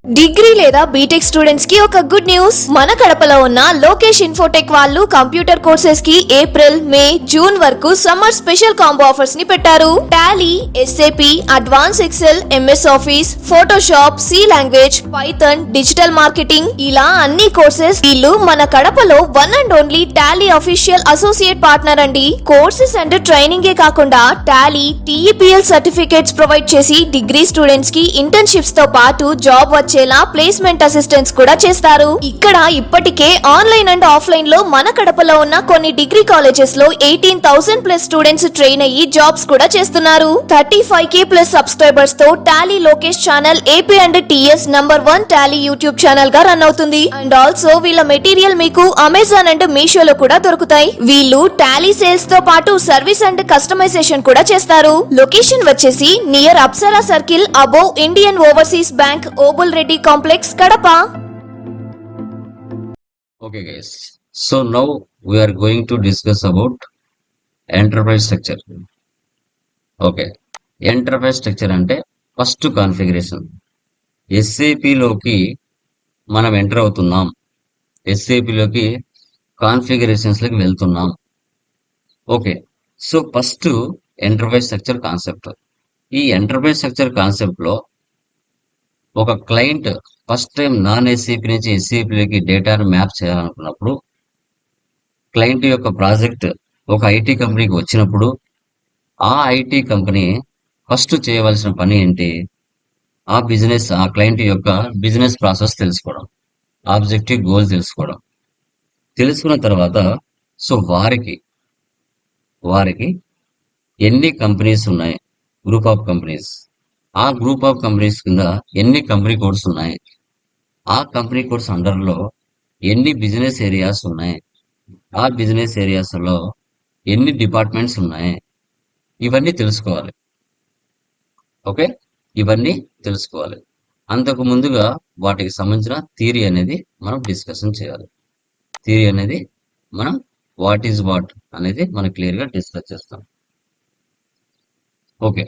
Degree లేదా BTech students కి ఒక గుడ్ న్యూస్. మన కడపలో ఉన్న లోకేష్ ఇన్ఫోటెక్ వాళ్ళు కంప్యూటర్ కోర్సెస్ కి ఏప్రిల్, మే, జూన్ వరకు సమ్మర్ స్పెషల్ కాంబో ఆఫర్స్ ని పెట్టారు. Tally, SAP, advance Excel, MS Office, Photoshop, C language, Python, digital marketing ఇలా అన్ని కోర్సెస్. వీళ్ళు మన కడపలో one and only Tally official associate partner అండి. కోర్సెస్ అండ్ ట్రైనింగ్ ఏ కాకుండా టాలీ, టీఈపీఎల్ సర్టిఫికేట్స్ ప్రొవైడ్ చేసి డిగ్రీ స్టూడెంట్స్ కి ఇంటర్న్షిప్స్ తో పాటు జాబ్ వచ్చేలా ప్లేస్మెంట్ అసిస్టెన్స్ కూడా చేస్తారు. ఇక్కడ ఇప్పటికే ఆన్లైన్ అండ్ ఆఫ్లైన్ లో మన కడపలో ఉన్న కొన్ని డిగ్రీ కాలేజెస్ లో 18,000 ప్లస్ స్టూడెంట్స్ ట్రైన్ అయ్యి జాబ్స్ కూడా చేస్తున్నారు. 35K ప్లస్ సబ్స్క్రైబర్స్ తో Tally Lokesh channel AP and TS #1 Tally YouTube channel గా రన్ అవుతుంది. అండ్ ఆల్సో వీళ్ళ మెటీరియల్ మీకు అమెజాన్ అండ్ మీషోలో కూడా దొరుకుతాయి. వీళ్ళు టాలీ సేల్స్ తో పాటు సర్వీస్ అండ్ కస్టమైజేషన్ కూడా చేస్తారు. లొకేషన్ వచ్చేసి near Apsara circle above Indian overseas bank, Obul Reddy complex, Kadapa. Okay guys, so now we are going to discuss about enterprise structure. Okay, enterprise structure అంటే ఫస్ట్ కాన్ఫిగరేషన్. SAP లోకి మనం enter అవుతున్నాం, SAP లోకి configurations లోకి వెళ్తున్నాం. Okay, so first enterprise structure concept. ఈ enterprise structure concept లో ఒక client first time non SAP నుంచి ఎస్ఏపిలోకి డేటాను మ్యాప్ చేయాలనుకున్నప్పుడు, క్లయింట్ యొక్క ప్రాజెక్ట్ ఒక ఐటీ కంపెనీకి వచ్చినప్పుడు, ఆ ఐటీ కంపెనీ ఫస్ట్ చేయవలసిన పని ఏంటి? ఆ క్లయింట్ యొక్క బిజినెస్ ప్రాసెస్ తెలుసుకోవడం, ఆబ్జెక్టివ్ గోల్ తెలుసుకున్న తర్వాత సో వారికి ఎన్ని కంపెనీస్ ఉన్నాయి, గ్రూప్ ఆఫ్ కంపెనీస్, ఆ గ్రూప్ ఆఫ్ కంపెనీస్ కింద ఎన్ని కంపెనీ కోడ్స్ ఉన్నాయి, ఆ కంపెనీ కోడ్స్ అండర్లో ఎన్ని బిజినెస్ ఏరియాస్ ఉన్నాయి, ఆ బిజినెస్ ఏరియాస్లో ఎన్ని డిపార్ట్మెంట్స్ ఉన్నాయి, ఇవన్నీ తెలుసుకోవాలి. ఓకే, ఇవన్నీ తెలుసుకోవాలి. అంతకు ముందుగా వాటికి సంబంధించిన థియరీ అనేది మనం డిస్కషన్ చేయాలి. థియరీ అనేది మనం వాట్ ఈజ్ వాట్ అనేది మనం క్లియర్గా డిస్కస్ చేస్తాం. ఓకే,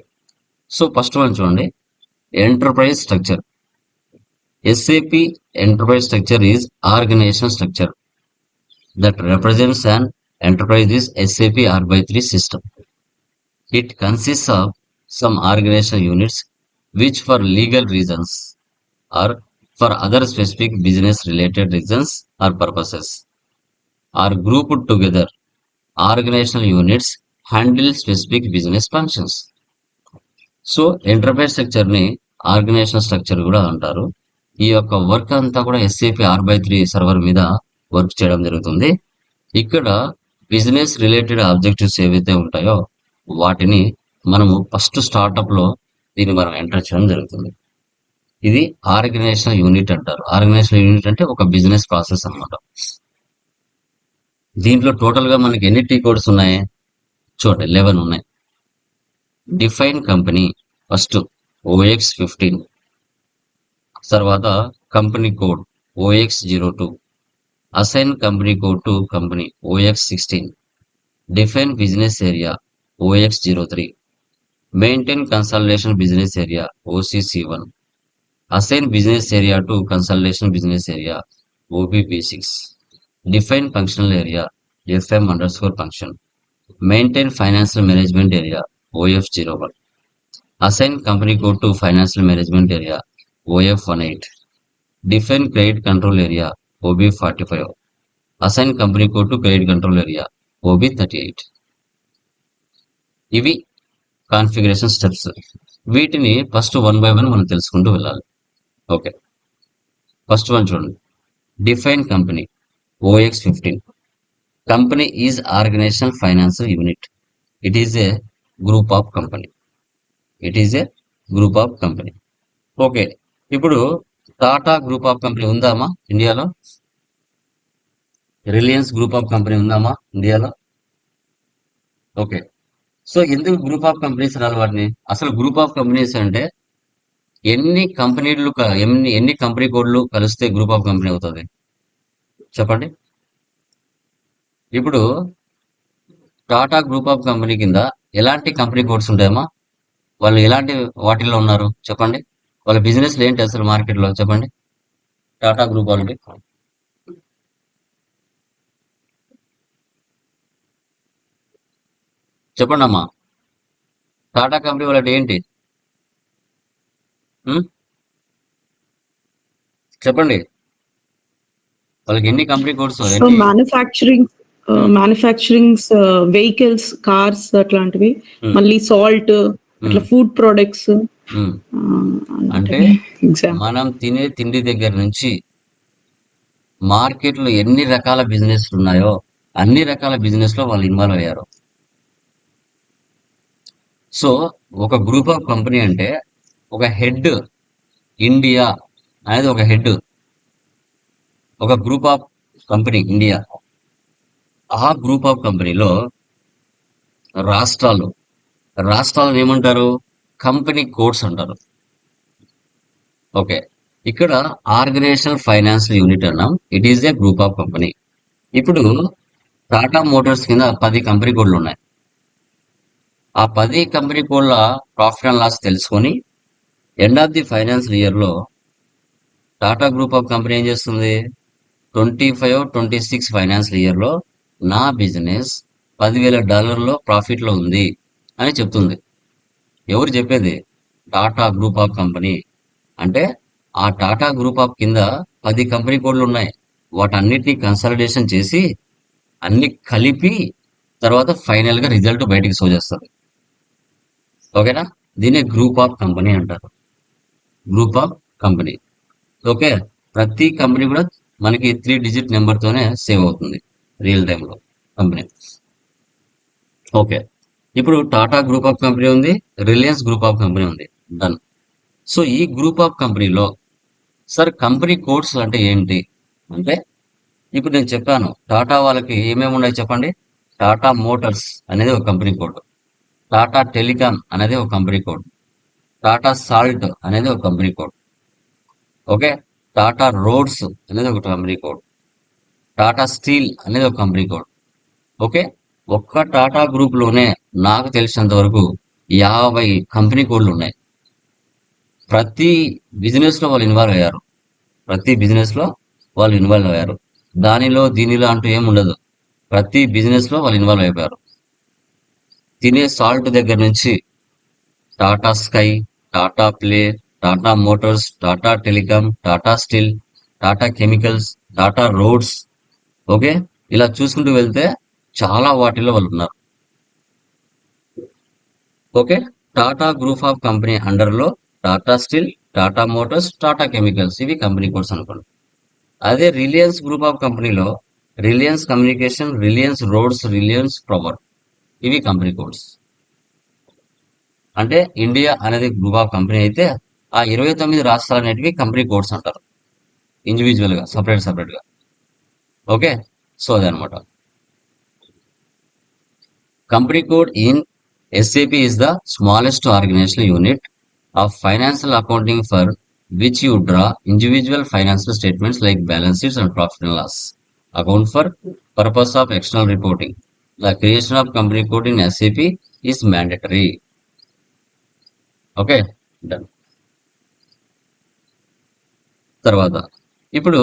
సో ఫస్ట్ వన్ చూడండి, enterprise structure. SAP enterprise structure is organizational structure that represents an enterprise is SAP R/3 system. It consists of some organizational units which for legal reasons or for other specific business related reasons or purposes are grouped together. Organizational units handle specific business functions. So enterprise structure ని organisation structure కూడా అంటారు. ఈ యొక్క work అంతా కూడా SAP R/3 server మీద work చేయడం జరుగుతుంది. ఇక్కడ బిజినెస్ రిలేటెడ్ ఆబ్జెక్టివ్స్ ఏవైతే ఉంటాయో వాటిని మనము ఫస్ట్ స్టార్ట్అప్ లో దీన్ని మనం ఎంటర్ చేయడం జరుగుతుంది. ఇది ఆర్గనైజేషనల్ యూనిట్ అంటారు. ఆర్గనైజేషనల్ యూనిట్ అంటే ఒక బిజినెస్ ప్రాసెస్ అన్నమాట. దీంట్లో టోటల్ గా మనకి ఎన్ని టీ కోడ్స్ ఉన్నాయి? చూడండి, 11 ఉన్నాయి. డిఫైన్ కంపెనీ ఫస్ట్ OX15, తర్వాత company code OX02, assign company code to company OX16, define business area OX03, maintain consultation business area OCC1, assign business area to consultation business area OBP6, define functional area FM_function, maintain financial management area OF01, assign company code to financial management area OF18, define credit control area OB45, assign company code to credit control area OB38. ఇవి configuration steps. వీటిని first 1 by 1 మనం తెలుసుకుంటూ వెళ్ళాలి. Okay, first one చూడండి, define company OX15. Company is organisational financial unit. It is a group of company. Okay, ఇప్పుడు Tata group of company ఉందామా ఇండియాలో? Reliance group of company ఉందామా ఇండియాలో? ఓకే, సో ఎందుకు గ్రూప్ ఆఫ్ కంపెనీస్ అనాలి వాటిని? అసలు గ్రూప్ ఆఫ్ కంపెనీస్ అంటే ఎన్ని కంపెనీ కోడ్లు కలిస్తే గ్రూప్ ఆఫ్ కంపెనీ అవుతుంది చెప్పండి. ఇప్పుడు టాటా గ్రూప్ ఆఫ్ కంపెనీ కింద ఎలాంటి కంపెనీ కోడ్స్ ఉంటాయమ్మా? వాళ్ళు ఎలాంటి వాటిల్లో ఉన్నారు చెప్పండి? వాళ్ళ బిజినెస్లు ఏంటి అసలు మార్కెట్లో చెప్పండి, టాటా గ్రూప్ వాళ్ళకి చెప్పండి అమ్మా. టాటా కంపెనీ వాళ్ళకి ఏంటి? ఉం? చెప్పండి, వాళ్ళకి ఎన్ని కంపెనీ కోడ్స్ సో ఎన్ని? మ్యానుఫ్యాక్చరింగ్ వెహికల్స్, కార్స్ అట్లాంటివి, ఉం, మళ్ళీ సాల్ట్, ఉం, అట్లా ఫుడ్ ప్రొడక్ట్స్ ఉం. అంటే అలాంటివి ఎగ్జామ్. మనం తినే తిండి దగ్గర నుంచి మార్కెట్లో ఎన్ని రకాల బిజినెస్లు ఉన్నాయో అన్ని రకాల బిజినెస్ లో వాళ్ళు ఇన్వాల్వ్ అయ్యారు. సో ఒక గ్రూప్ ఆఫ్ కంపెనీ అంటే ఒక హెడ్, ఇండియా అనేది ఒక హెడ్, ఒక గ్రూప్ ఆఫ్ కంపెనీ ఇండియా. ఆ గ్రూప్ ఆఫ్ కంపెనీలో రాష్ట్రాలు, రాష్ట్రాలను ఏమంటారు? కంపెనీ కోడ్స్ అంటారు. ఓకే, ఇక్కడ ఆర్గనైజేషనల్ ఫైనాన్షియల్ యూనిట్ అన్నాం. It is a group of company. ఇప్పుడు టాటా మోటార్స్ కింద 10 కంపెనీ కోడ్లు ఉన్నాయి. ఆ 10 కంపెనీ కోడ్ల ప్రాఫిట్ అండ్ లాస్ తెలుసుకొని end of the financial year లో టాటా గ్రూప్ ఆఫ్ కంపెనీ ఏం చేస్తుంది? 25-26 ఫైనాన్షియల్ ఇయర్ లో నా బిజినెస్ $10,000 ప్రాఫిట్ లో ఉంది అని చెప్తుంది. ఎవరు చెప్పేది? Tata group of company. అంటే ఆ టాటా గ్రూప్ ఆఫ్ కింద 10 కంపెనీ కోడ్లు ఉన్నాయి. వాటన్నిటిని కన్సల్టేషన్ చేసి అన్ని కలిపి తర్వాత ఫైనల్ గా రిజల్ట్ బయటికి షో చేస్తుంది. ఓకేనా? దీన్ని గ్రూప్ ఆఫ్ కంపెనీ అంటారు. Group of company. ఓకే, ప్రతి కంపెనీ కూడా మనకి 3 డిజిట్ నెంబర్ తోనే సేవ్ అవుతుంది రియల్ టైమ్ లో కంపెనీ. ఓకే, ఇప్పుడు టాటా గ్రూప్ ఆఫ్ కంపెనీ ఉంది, రిలయన్స్ గ్రూప్ ఆఫ్ కంపెనీ ఉంది. డన్. సో ఈ గ్రూప్ ఆఫ్ కంపెనీలో సార్ కంపెనీ కోడ్స్ అంటే ఏంటి అంటే, ఇప్పుడు నేను చెప్పాను టాటా వాళ్ళకి ఏమేమి ఉన్నాయి చెప్పండి. టాటా మోటార్స్ అనేది ఒక కంపెనీ కోడ్, టాటా టెలికామ్ అనేది ఒక కంపెనీ కోడ్, టాటా సాల్ట్ అనేది ఒక company code. Okay, Tata roads అనేది ఒక కంపెనీ కోడ్, టాటా స్టీల్ అనేది ఒక కంపెనీ కోడ్. ఓకే, ఒక్క టాటా గ్రూప్ లోనే నాకు తెలిసినంత వరకు 50 కంపెనీ కోడ్లు ఉన్నాయి. ప్రతి బిజినెస్ లో వాళ్ళు ఇన్వాల్వ్ అయ్యారు. ప్రతి బిజినెస్ లో వాళ్ళు ఇన్వాల్వ్ అయ్యారు. దానిలో దీనిలో అంటూ ఏం ఉండదు. ప్రతి బిజినెస్ లో వాళ్ళు ఇన్వాల్వ్ అయిపోయారు. తినే సాల్ట్ దగ్గర నుంచి Tata Sky, Tata Play, Tata Motors, Tata Telecom, Tata Steel, Tata Chemicals, Tata Roads. Okay, ఇలా చూసుకుంటూ వెళ్తే చాలా వాటిల్లో వాళ్ళు ఉన్నారు. Okay, Tata group of company under లో Tata Steel, Tata Motors, Tata Chemicals ఇవి కంపెనీ కోడ్స్ అనుకోండి. అదే రిలయన్స్ గ్రూప్ ఆఫ్ కంపెనీలో Reliance Communication, Reliance Roads, Reliance Power ఇవి కంపెనీ కోడ్స్. అంటే ఇండియా అనేది గ్రూప్ ఆఫ్ కంపెనీ అయితే ఆ 29 రాష్ట్రాలు అనేటివి కంపెనీ కోడ్స్ అంటారు, ఇండివిజువల్ గా సపరేట్ గా. ఓకే, సో అదనమాట. Company code in SAP is the smallest organizational unit of financial accounting for which you draw individual financial statements like balance sheets and profit and loss account for purpose of external reporting. The creation of company code in SAP is mandatory. Okay, done. తర్వాత ఇప్పుడు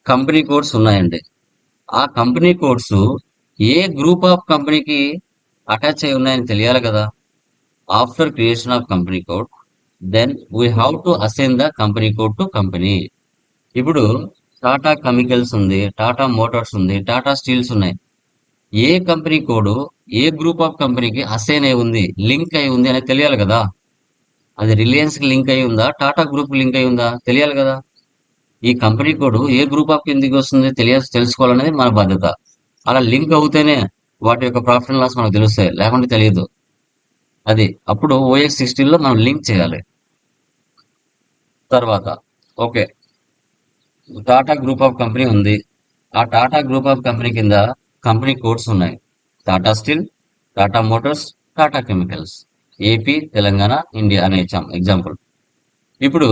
company codes ఉన్నాయండి. ఆ company codes ఏ group of కంపెనీకి attach అయి ఉన్నాయని తెలియాలి కదా. After creation of company code then we have to assign the company code to company. ఇప్పుడు టాటా కెమికల్స్ ఉంది, టాటా మోటార్స్ ఉంది, టాటా స్టీల్స్ ఉన్నాయి. ఏ కంపెనీ కోడ్ ఏ గ్రూప్ ఆఫ్ కంపెనీకి అసైన్ అయి ఉంది, లింక్ అయి ఉంది అనేది తెలియాలి కదా. అది రిలయన్స్ కి లింక్ అయి ఉందా, టాటా గ్రూప్ కి లింక్ అయి ఉందా తెలియాలి కదా. ఈ కంపెనీ కోడ్ ఏ గ్రూప్ ఆఫ్ కిందకి వస్తుంది తెలుసుకోవాలనేది మన బాధ్యత. అలా లింక్ అవుతేనే వాటి యొక్క ప్రాఫిట్ అండ్ లాస్ మనకు తెలుస్తాయి, లేకుంటే తెలియదు. అది అప్పుడు OX 16 లో మనం లింక్ చేయాలి. తర్వాత okay, Tata group of company ఉంది. ఆ టాటా గ్రూప్ ఆఫ్ కంపెనీ కింద కంపెనీ కోడ్స్ ఉన్నాయి. Tata Steel, Tata Motors, Tata chemicals, AP, Telangana, India అనే ఎగ్జాంపుల్. ఇప్పుడు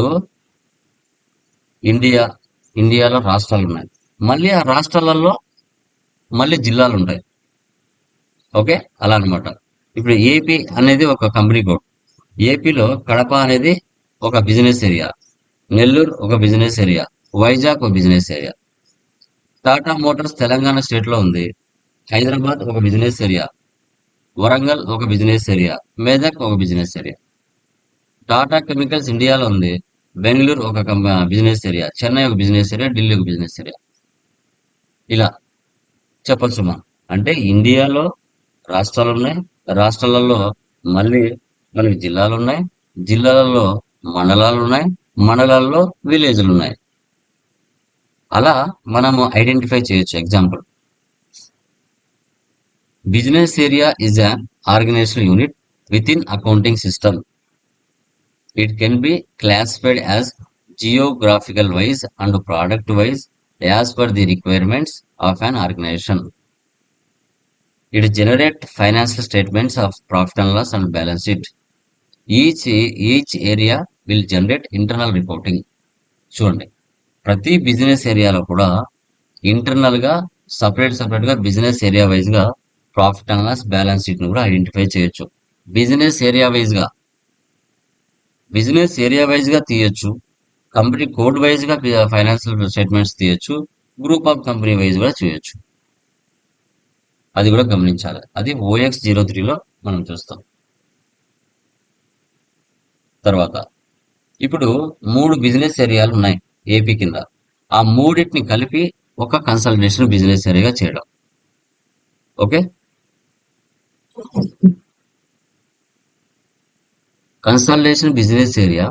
ఇండియాలో రాష్ట్రాలు ఉన్నాయి. మళ్ళీ ఆ రాష్ట్రాలలో మళ్ళీ జిల్లాలు ఉంటాయి. ఓకే, అలా అన్నమాట. ఇప్పుడు ఏపీ అనేది ఒక కంపెనీ కోడ్. ఏపీలో కడప అనేది ఒక బిజినెస్ ఏరియా, నెల్లూరు ఒక బిజినెస్ ఏరియా, వైజాగ్ ఒక business area. Tata Motors Telangana state లో ఉంది. హైదరాబాద్ ఒక బిజినెస్ ఏరియా, వరంగల్ ఒక బిజినెస్ ఏరియా, మెదక్ ఒక బిజినెస్ ఏరియా. టాటా కెమికల్స్ ఇండియాలో ఉంది. బెంగళూరు ఒక బిజినెస్ ఏరియా, చెన్నై ఒక బిజినెస్ ఏరియా, ఢిల్లీ ఒక బిజినెస్ ఏరియా. ఇలా చెప్పొచ్చు మనం. అంటే ఇండియాలో రాష్ట్రాలు ఉన్నాయి. రాష్ట్రాలలో మళ్ళీ మనకి జిల్లాలు ఉన్నాయి. జిల్లాలలో మండలాలు ఉన్నాయి. మండలాల్లో విలేజ్లు ఉన్నాయి. అలా మనము ఐడెంటిఫై చేయొచ్చు. Example, business area is an organizational unit within accounting system. It can be classified as geographical wise and product wise as per the requirements of an organization. It generates financial statements of profit and loss and balance sheet. Each area will generate internal reporting. చూడండి, ప్రతి business ఏరియాలో కూడా internal గా separate గా business area wise గా profit and loss balance sheet ను కూడా identify చేయొచ్చు. బిజినెస్ ఏరియా వైజ్ గా తీయొచ్చు. కంపెనీ కోడ్ వైజ్ గా ఫైనాన్షియల్ స్టేట్మెంట్స్ తీయొచ్చు. గ్రూప్ ఆఫ్ కంపెనీ వైజ్ కూడా చేయొచ్చు. అది కూడా గమనించాలి. అది OX03లో మనం చూస్తాం. తర్వాత ఇప్పుడు 3 బిజినెస్ ఏరియాలు ఉన్నాయి ఏపీ కింద. ఆ మూడింటిని కలిపి ఒక కన్సల్టేషన్ బిజినెస్ ఏరియాగా చేయడం. Okay, consultation business area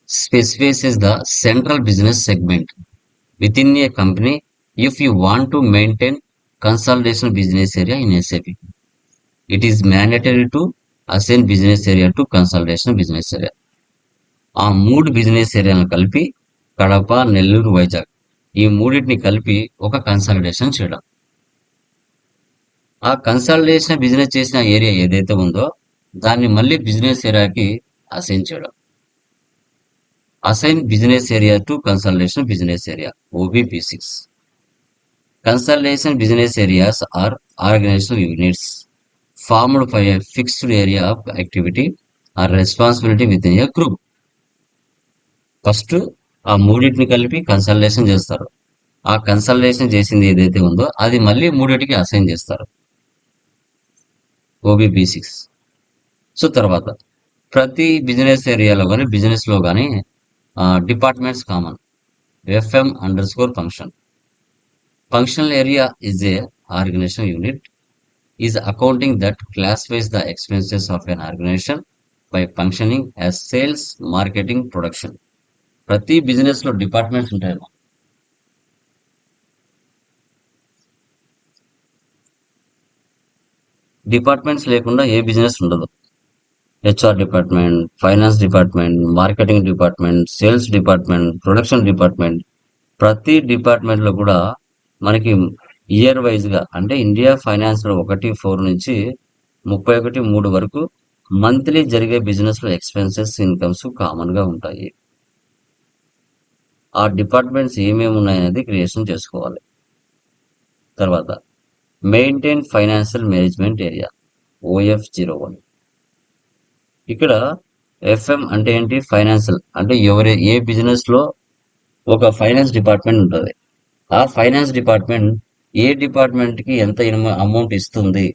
specifies the central business segment within a company if you want to maintain consolidation business area in SAP. It is mandatory to assign business area to consolidation business area. ఆ 3 business ఏరియాలను కలిపి కడప, నెల్లూరు, వైజాగ్ ఈ మూడింటిని కలిపి ఒక consolidation చేయడం. ఆ consolidation business చేసిన area ఏదైతే ఉందో దాన్ని మళ్ళీ బిజినెస్ ఏరియాకి అసైన్ చేయడం. Assign business area to consultation business area OBP6. Consolidation business areas are organizational units formed by a fixed area of activity or responsibility within a group. First ఆ మూడింటిని కలిపి కన్సల్టేషన్ చేస్తారు. ఆ కన్సల్టేషన్ చేసింది ఏదైతే ఉందో అది మళ్ళీ మూడింటికి అసైన్ చేస్తారు. OBP6. సో తర్వాత ప్రతి బిజినెస్ ఏరియాలో కానీ బిజినెస్ లో కానీ departments common. FM_function. Functional area is a organizational unit is accounting that classifies the expenses of an organization by functioning as sales, marketing, production. ప్రతి బిజినెస్ లో డిపార్ట్మెంట్స్ ఉంటాయి. డిపార్ట్మెంట్స్ లేకుండా ఏ బిజినెస్ ఉండదు. HR department, finance department, marketing department, sales department, production department. ప్రతి department లో కూడా మనకి year wise గా అంటే ఇండియా ఫైనాన్స్ లో 1-4 నుంచి 31-3 వరకు మంత్లీ జరిగే బిజినెస్ లో ఎక్స్పెన్సెస్, ఇన్కమ్స్ కామన్ గా ఉంటాయి. ఆ డిపార్ట్మెంట్స్ ఏమేమి ఉన్నాయనేది క్రియేషన్ చేసుకోవాలి. తర్వాత maintain financial management area OF01. ఇక్కడ FM అంటే ఏంటి? ఫైనాన్షియల్ అంటే ఏ బిజినెస్ లో ఒక ఫైనాన్స్ డిపార్ట్మెంట్ ఉంటుంది. ఆ ఫైనాన్స్ డిపార్ట్మెంట్ ఏ డిపార్ట్మెంట్ కి ఎంత అమౌంట్ ఇస్తుంది,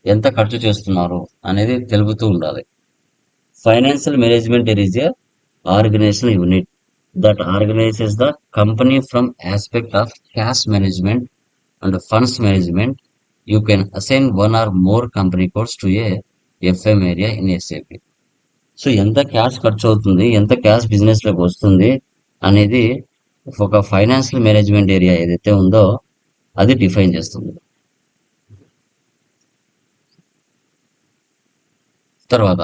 ఎంత ఖర్చు చేస్తున్నారు అనేది తెలుపుతూ ఉండాలి. Financial management is a organisational unit that organizes the company from aspect of cash management and funds management. You can assign one or more company codes to a FM area in SAP. So ఎంత cash ఖర్చు అవుతుంది, ఎంత cash business లోకి వస్తుంది అనేది ఒక financial management area ఏదైతే ఉందో అది డిఫైన్ చేస్తుంది. తర్వాత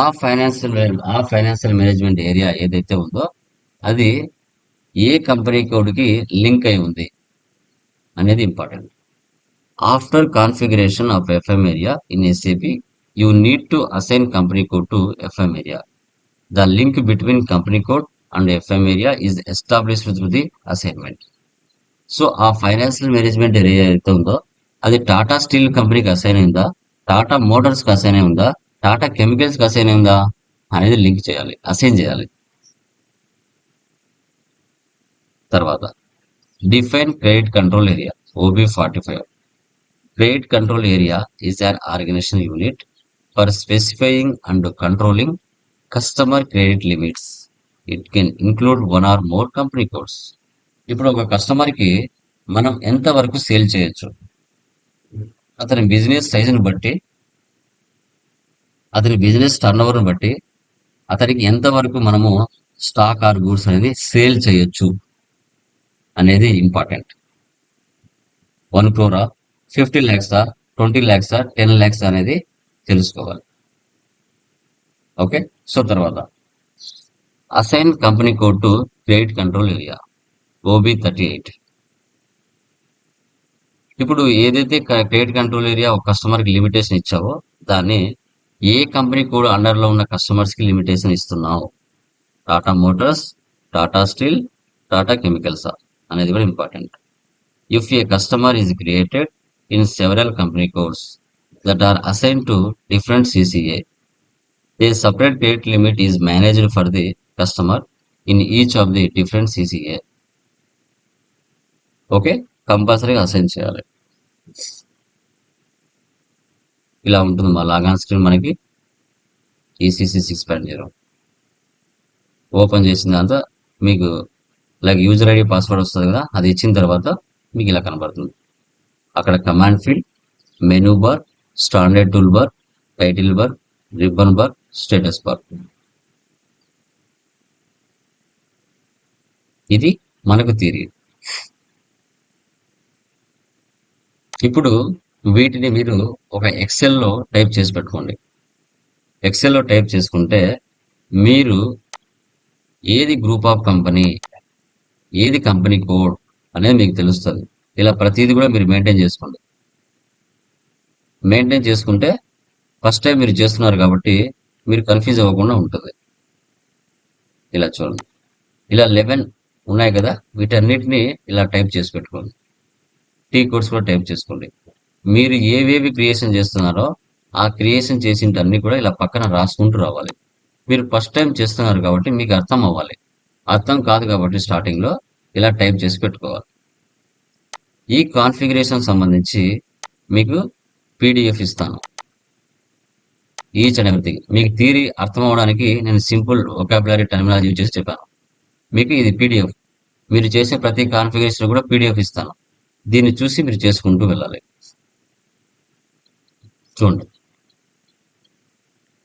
ఆ ఫైనాన్షియల్ మేనేజ్మెంట్ ఏరియా ఏదైతే ఉందో అది ఏ కంపెనీ కోడ్కి లింక్ అయి ఉంది అనేది important. After configuration of FM area in SAP, you need to assign company code to FM area. The link between company code and FM area is established through the assignment. So ఆ financial management area ఏదైతే ఉందో అది Tata steel కంపెనీకి assign అయిందా, Tata Motors కి assign అయిందా, Tata chemicals కి assign అయిందా అనేది లింక్ చేయాలి, అసైన్ చేయాలి. తర్వాత define credit control area OB45. Credit control area is an organization unit for specifying and controlling customer credit limits. It can include one or more company codes. ఇప్పుడు ఒక కస్టమర్కి మనం ఎంత వరకు సేల్ చేయొచ్చు, అతని బిజినెస్ సైజుని బట్టి, అతని బిజినెస్ టర్నోవర్ని బట్టి అతనికి ఎంత వరకు మనము స్టాక్ ఆర్ గూడ్స్ అనేది సేల్ చేయొచ్చు అనేది important. 1 crore, 50 lakhs, 20 lakhs, 10 lakhs అనేది తెలుసుకోవాలి. ఓకే, సో తర్వాత assign company code to credit control area OB38. ఇప్పుడు ఏదైతే క్రెడిట్ కంట్రోల్ ఏరియా ఒక కస్టమర్కి లిమిటేషన్ ఇచ్చావో దాన్ని ఏ కంపెనీ కోడ్ అండర్లో ఉన్న కస్టమర్స్కి లిమిటేషన్ ఇస్తున్నావు, Tata Motors, Tata Steel, Tata chemicals అనేది కూడా important. If a customer is created in several company codes that are assigned to different CCA, a separate credit limit is managed for the customer in each of the different CCA. Okay, కంపల్సరీగా assign చేయాలి. ఇలా ఉంటుంది మా log on screen. మనకి ECC 6.0 open చేసిన దాంతో మీకు like user ID password వస్తుంది కదా, అది ఇచ్చిన తర్వాత మీకు ఇలా కనబడుతుంది. అక్కడ command field, menu bar, standard tool bar, title bar, ribbon bar, status bar. ఇది మనకు థియరీ. ఇప్పుడు వీటిని మీరు ఒక ఎక్సెల్లో టైప్ చేసి పెట్టుకోండి. ఎక్సెల్లో టైప్ చేసుకుంటే మీరు ఏది గ్రూప్ ఆఫ్ కంపెనీ, ఏది కంపెనీ కోడ్ అనేది మీకు తెలుస్తుంది. ఇలా ప్రతిదీ కూడా మీరు మెయింటైన్ చేసుకోండి. మెయింటైన్ చేసుకుంటే ఫస్ట్ టైం మీరు చేస్తున్నారు కాబట్టి మీరు కన్ఫ్యూజ్ అవ్వకుండా ఉంటుంది. ఇలా చూడండి, ఇలా 11 ఉన్నాయి కదా, వీటన్నిటిని ఇలా టైప్ చేసి పెట్టుకోండి. టీ కోడ్స్ కూడా టైప్ చేసుకోండి. మీరు ఏవేవి క్రియేషన్ చేస్తున్నారో ఆ క్రియేషన్ చేసినవన్నీ కూడా ఇలా పక్కన రాసుకుంటూ రావాలి. మీరు ఫస్ట్ టైం చేస్తున్నారు కాబట్టి మీకు అర్థం అవ్వాలి. అర్థం కాదు కాబట్టి స్టార్టింగ్లో ఇలా టైప్ చేసి పెట్టుకోవాలి. ఈ కాన్ఫిగరేషన్ సంబంధించి మీకు PDF ఇస్తాను. ఈచ్ అండ్ ఎవ్రీథింగ్ మీకు థియరీ అర్థం అవడానికి నేను సింపుల్ వొకాబులరీ టర్మినాలజీ యూజ్ చేసి చెప్పాను. మీకు ఇది PDF. మీరు చేసే ప్రతి కాన్ఫిగరేషన్ కూడా PDF ఇస్తాను. దీన్ని చూసి మీరు చేసుకుంటూ వెళ్ళాలి. చూడండి,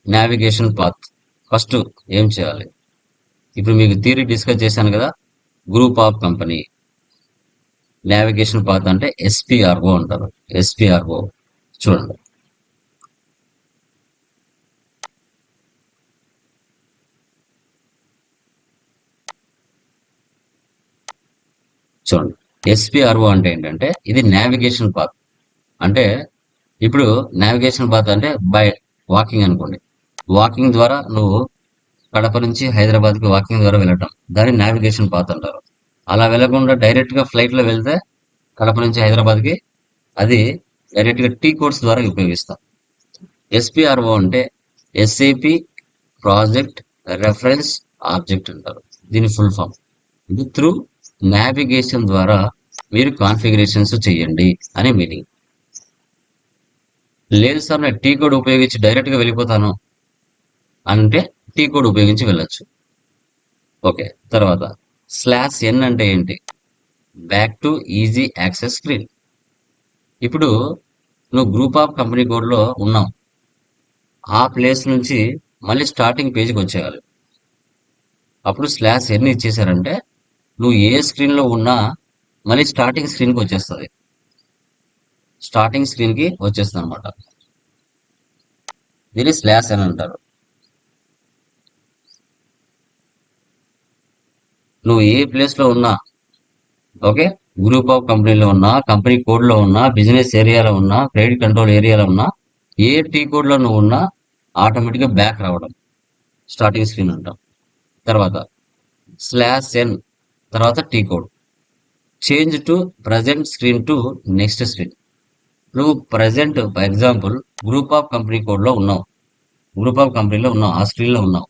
నావిగేషన్ పాత్ ఫస్ట్ ఏం చేయాలి. ఇప్పుడు మీకు థియరీ డిస్కస్ చేశాను కదా, group of company navigation path అంటే SPRO అంటారు. SPRO చూడండి, చూడండి SPRO అంటే ఏంటంటే ఇది నావిగేషన్ పాత్. అంటే ఇప్పుడు నావిగేషన్ పాత్ అంటే బై వాకింగ్ అనుకోండి. వాకింగ్ ద్వారా నువ్వు కడప నుంచి హైదరాబాద్కి వాకింగ్ ద్వారా వెళ్ళటం, దాన్ని నావిగేషన్ పాత్ అంటారు. అలా వెళ్ళకుండా డైరెక్ట్గా ఫ్లైట్లో వెళ్తే కడప నుంచి హైదరాబాద్కి అది డైరెక్ట్గా టీ కోడ్స్ ద్వారా ఉపయోగిస్తాం. SPRO అంటే SAP ప్రాజెక్ట్ రెఫరెన్స్ ఆబ్జెక్ట్ అంటారు. దీని ఫుల్ ఫామ్. ఇది త్రూ నావిగేషన్ ద్వారా మీరు కాన్ఫిగరేషన్స్ చేయండి అనే మీనింగ్. లేదు సార్ నేను టీ కోడ్ ఉపయోగించి డైరెక్ట్గా వెళ్ళిపోతాను అంటే టీ కోడ్ ఉపయోగించి వెళ్ళొచ్చు. ఓకే, తర్వాత /n అంటే ఏంటి? Back to easy access screen. ఇప్పుడు నువ్వు గ్రూప్ ఆఫ్ కంపెనీ కోడ్లో ఉన్నావు, ఆ ప్లేస్ నుంచి మళ్ళీ స్టార్టింగ్ పేజ్కి వచ్చేయాలి. అప్పుడు /n ఇచ్చేసారంటే నువ్వు ఏ స్క్రీన్లో ఉన్నా మళ్ళీ స్టార్టింగ్ స్క్రీన్కి వచ్చేస్తుంది. స్టార్టింగ్ స్క్రీన్కి వచ్చేస్తుంది అనమాట. దీన్ని /n అంటారు. నువ్వు ఏ ప్లేస్లో ఉన్నా, ఓకే, గ్రూప్ ఆఫ్ కంపెనీలో ఉన్నా, కంపెనీ కోడ్లో ఉన్నా, బిజినెస్ ఏరియాలో ఉన్నా, క్రెడిట్ కంట్రోల్ ఏరియాలో ఉన్నా, ఏ టీ కోడ్లో నువ్వు ఉన్నా ఆటోమేటిక్గా బ్యాక్ రావడం స్టార్టింగ్ స్క్రీన్ అంటాం. తర్వాత /n తర్వాత T code change to present screen to next screen. నువ్వు present for example group of company కోడ్లో ఉన్నావు, గ్రూప్ ఆఫ్ కంపెనీలో ఉన్నావు, ఆ స్క్రీన్లో ఉన్నావు.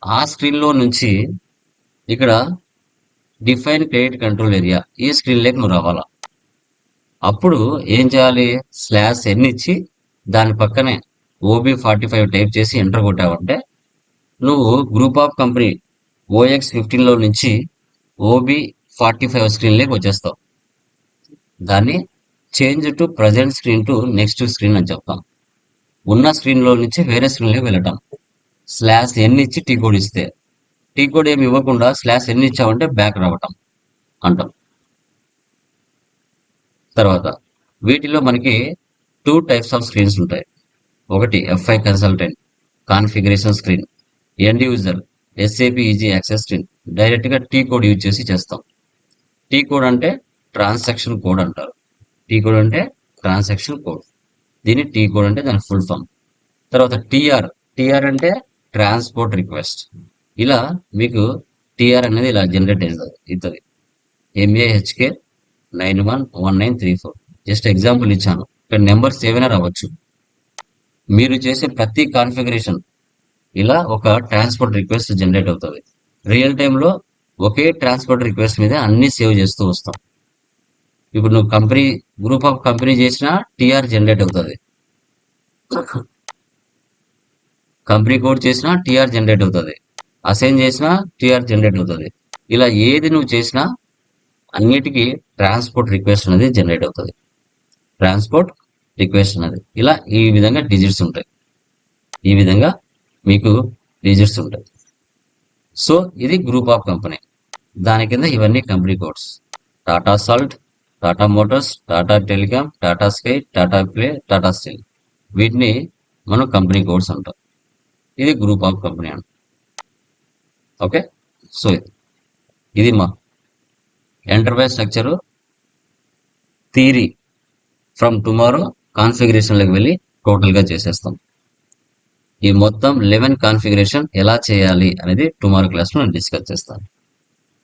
ఆ స్క్రీన్లో నుంచి ఇక్కడ డిఫైన్ క్రెడిట్ కంట్రోల్ ఏరియా ఈ స్క్రీన్ లేక్ నువ్వు రావాలా. అప్పుడు ఏం చేయాలి, స్లాష్ ఎన్ ఇచ్చి దాని పక్కనే OB45 టైప్ చేసి ఎంటర్ కొట్టావంటే నువ్వు గ్రూప్ ఆఫ్ కంపెనీ OX15 లో నుంచి OB45 స్క్రీన్ లేకి వచ్చేస్తావు. దాన్ని change to present screen to next screen అని చెప్తాం. ఉన్న స్క్రీన్ లో నుంచి వేరే స్క్రీన్ లోకి వెళ్ళటం. స్లాష్ ఎన్ ఇచ్చి టీ కోడ్ ఇస్తే, టీ కోడ్ ఏమి ఇవ్వకుండా స్లాష్ ఎన్ ఇచ్చావంటే బ్యాక్ రావటం అంటాం. తర్వాత వీటిలో మనకి 2 టైప్స్ ఆఫ్ స్క్రీన్స్ ఉంటాయి. ఒకటి FI consultant configuration screen, end user SAP easy access screen. Direct గా టీ కోడ్ యూజ్ చేసి చేస్తాం. టీ కోడ్ అంటే ట్రాన్సాక్షన్ కోడ్ అంటారు. టీ కోడ్ అంటే ట్రాన్సాక్షన్ కోడ్. దీని టీ కోడ్ అంటే దాని ఫుల్ ఫామ్. తర్వాత టిఆర్ అంటే ట్రాన్స్పోర్ట్ రిక్వెస్ట్. ఇలా మీకు టిఆర్ అనేది ఇలా జనరేట్ అవుతుంది. MAHK 911934. జస్ట్ ఎగ్జాంపుల్ ఇచ్చాను. ఇక్కడ నెంబర్స్ ఏమైనా రావచ్చు. మీరు చేసే ప్రతి కాన్ఫిగరేషన్ ఇలా ఒక ట్రాన్స్పోర్ట్ రిక్వెస్ట్ జనరేట్ అవుతుంది. రియల్ టైంలో ఒకే ట్రాన్స్పోర్ట్ రిక్వెస్ట్ మీద అన్ని సేవ్ చేస్తూ వస్తాం. ఇప్పుడు నువ్వు కంపెనీ గ్రూప్ ఆఫ్ కంపెనీ చేసినా టిఆర్ జనరేట్ అవుతుంది, కంపెనీ కోడ్ చేసినా టిఆర్ జనరేట్ అవుతుంది, అసైన్ చేసినా టిఆర్ జనరేట్ అవుతుంది. ఇలా ఏది నువ్వు చేసినా అన్నిటికీ ట్రాన్స్పోర్ట్ రిక్వెస్ట్ అనేది జనరేట్ అవుతుంది. ట్రాన్స్పోర్ట్ రిక్వెస్ట్ అనేది ఇలా ఈ విధంగా డిజిట్స్ ఉంటాయి. ఈ విధంగా మీకు డిజిట్స్ ఉంటాయి. సో ఇది గ్రూప్ ఆఫ్ కంపెనీ. దాని కింద ఇవన్నీ company codes. Tata Salt, Tata Motors, Tata Telecom, Tata Sky, Tata Play, Tata Steel. వీటిని మనం కంపెనీ కోడ్స్ అంటాం. ఇది గ్రూప్ ఆఫ్ కంపెనీ అంట. ఓకే, సో ఇది మా enterprise structure theory. From tomorrow కాన్ఫిగరేషన్లోకి వెళ్ళి టోటల్గా చేసేస్తాం. ఈ మొత్తం 11 కాన్ఫిగరేషన్ ఎలా చేయాలి అనేది టుమారో క్లాస్లో నేను డిస్కస్ చేస్తాను.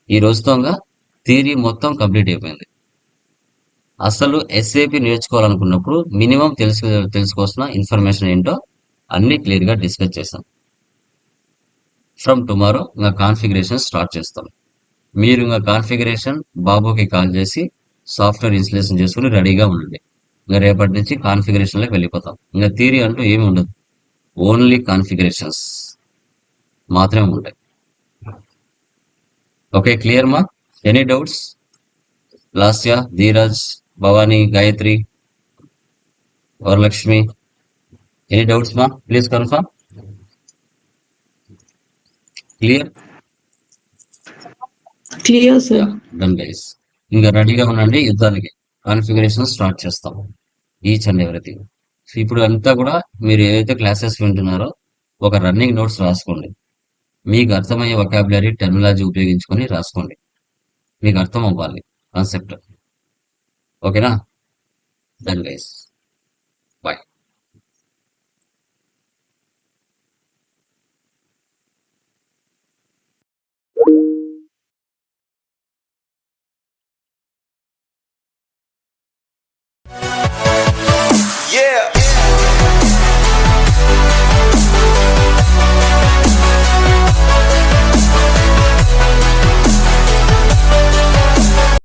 ఈ రోజుతోగా థియరీ మొత్తం కంప్లీట్ అయిపోయింది. అసలు SAP నేర్చుకోవాలనుకున్నప్పుడు మినిమం తెలుసుకోవాల్సిన ఇన్ఫర్మేషన్ ఏంటో అన్ని క్లియర్గా డిస్కస్ చేస్తాం. ఫ్రమ్ టుమారో ఇంకా కాన్ఫిగరేషన్ స్టార్ట్ చేస్తాం. మీరు ఇంకా కాన్ఫిగరేషన్ బాబుకి కాల్ చేసి సాఫ్ట్వేర్ ఇన్స్టలేషన్ చేసుకుని రెడీగా ఉండండి. ఇంకా రేపటి నుంచి కాన్ఫిగరేషన్లోకి వెళ్ళిపోతాం. ఇంకా థియరీ అంటూ ఏమి ఉండదు, ఓన్లీ కాన్ఫిగరేషన్స్ మాత్రమే ఉంటాయి. ఓకే, క్లియర్ మా? Any doubts? Lasya, Dheeraj, Bhavani, Gayatri, Varalakshmi, any doubts మా? Please confirm. Clear? Clear sir. Done guys. ఇంకా రెడీగా ఉండండి యుద్ధానికి. కాన్ఫిగరేషన్ స్టార్ట్ చేస్తాం ఈచ్ అండ్ ఎవ్రీథింగ్. ఇప్పుడు అంతా కూడా మీరు ఏదైతే క్లాసెస్ వింటున్నారో ఒక రన్నింగ్ నోట్స్ రాసుకోండి. మీకు అర్థమయ్యే వొకాబులరీ టెర్మినాలజీ ఉపయోగించుకొని రాసుకోండి. మీకు అర్థం అవ్వాలి కాన్సెప్ట్. ఓకేనా? Done guys.